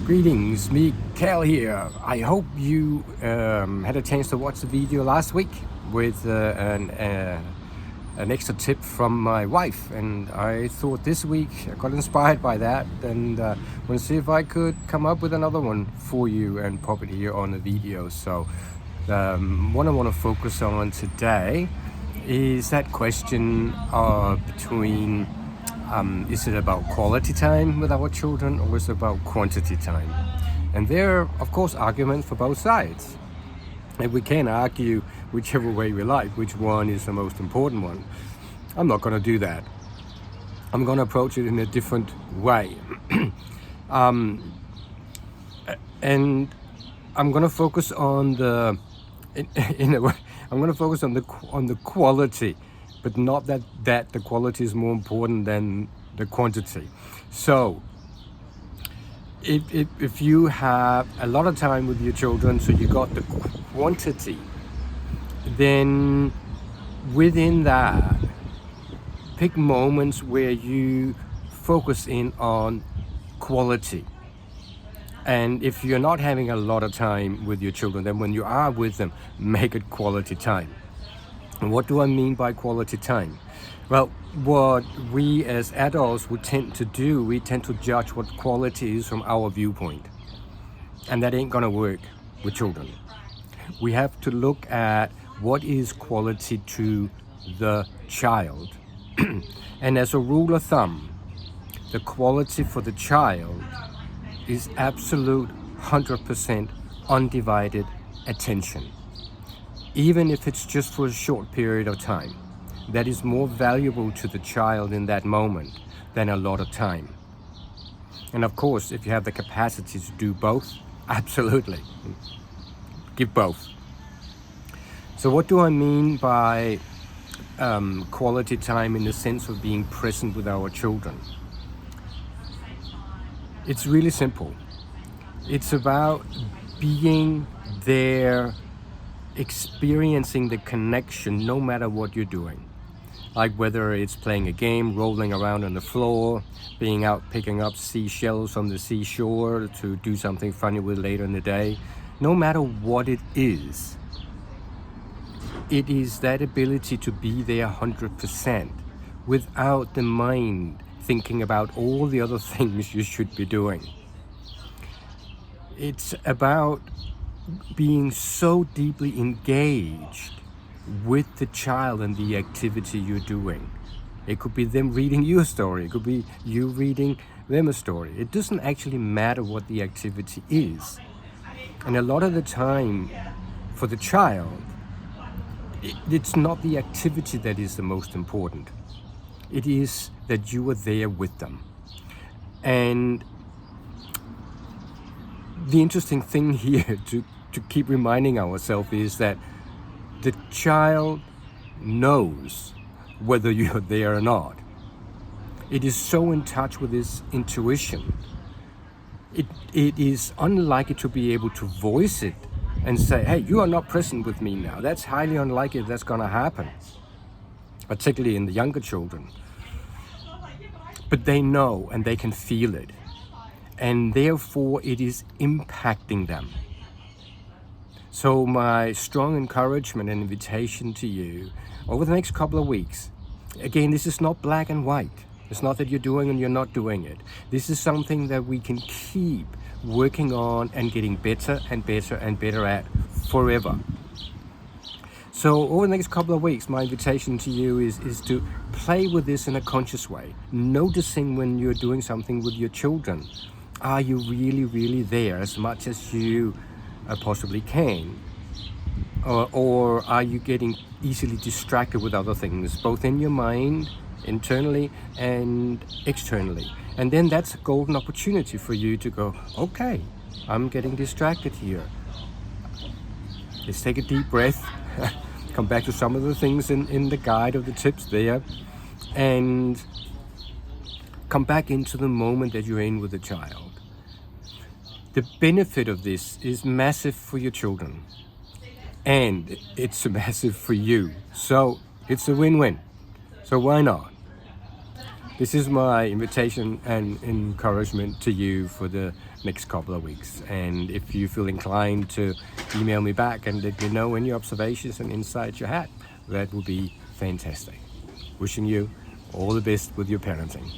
Greetings, Mikal here. I hope you had a chance to watch the video last week with an extra tip from my wife, and I thought this week I got inspired by that and want to see if I could come up with another one for you and pop it here on the video. So what I want to focus on today is that question between is it about quality time with our children, or is it about quantity time? And there are, of course, arguments for both sides. And we can argue whichever way we like, which one is the most important one. I'm not going to do that. I'm going to approach it in a different way. And I'm going to focus on in a way, I'm going to focus on the quality, but not that the quality is more important than the quantity. So if you have a lot of time with your children, so you got the quantity, then within that, pick moments where you focus in on quality. And if you're not having a lot of time with your children, then when you are with them, make it quality time. And what do I mean by quality time? Well, what we as adults would tend to do, we tend to judge what quality is from our viewpoint. And that ain't gonna work with children. We have to look at what is quality to the child. And as a rule of thumb, the quality for the child is absolute 100% undivided attention. Even if it's just for a short period of time, that is more valuable to the child in that moment than a lot of time. And of course, if you have the capacity to do both, absolutely, give both. So what do I mean by quality time in the sense of being present with our children? It's really simple. It's about being there, experiencing the connection no matter what you're doing. Like whether it's playing a game, rolling around on the floor, being out picking up seashells on the seashore to do something funny with later in the day. No matter what it is that ability to be there 100% without the mind thinking about all the other things you should be doing. It's about being so deeply engaged with the child and the activity you're doing. It could be them reading you a story. It could be you reading them a story. It doesn't actually matter what the activity is. And a lot of the time, for the child, it's not the activity that is the most important. It is that you are there with them. And the interesting thing here to keep reminding ourselves is that the child knows whether you're there or not. It is so in touch with his intuition. It is unlikely to be able to voice it and say, hey, you are not present with me now. That's highly unlikely that's going to happen, particularly in the younger children. But they know and they can feel it. And therefore it is impacting them. So my strong encouragement and invitation to you over the next couple of weeks, again, this is not black and white. It's not that you're doing and you're not doing it. This is something that we can keep working on and getting better and better and better at forever. So over the next couple of weeks, my invitation to you is to play with this in a conscious way, noticing when you're doing something with your children. Are you really, really there as much as you possibly can? Or are you getting easily distracted with other things, both in your mind, internally and externally? And then that's a golden opportunity for you to go, okay, I'm getting distracted here. Let's take a deep breath, come back to some of the things in the guide of the tips there, and come back into the moment that you're in with the child. The benefit of this is massive for your children, and it's massive for you. So it's a win-win. So why not? This is my invitation and encouragement to you for the next couple of weeks. And if you feel inclined to email me back and let me know any observations and insights you had, that would be fantastic. Wishing you all the best with your parenting.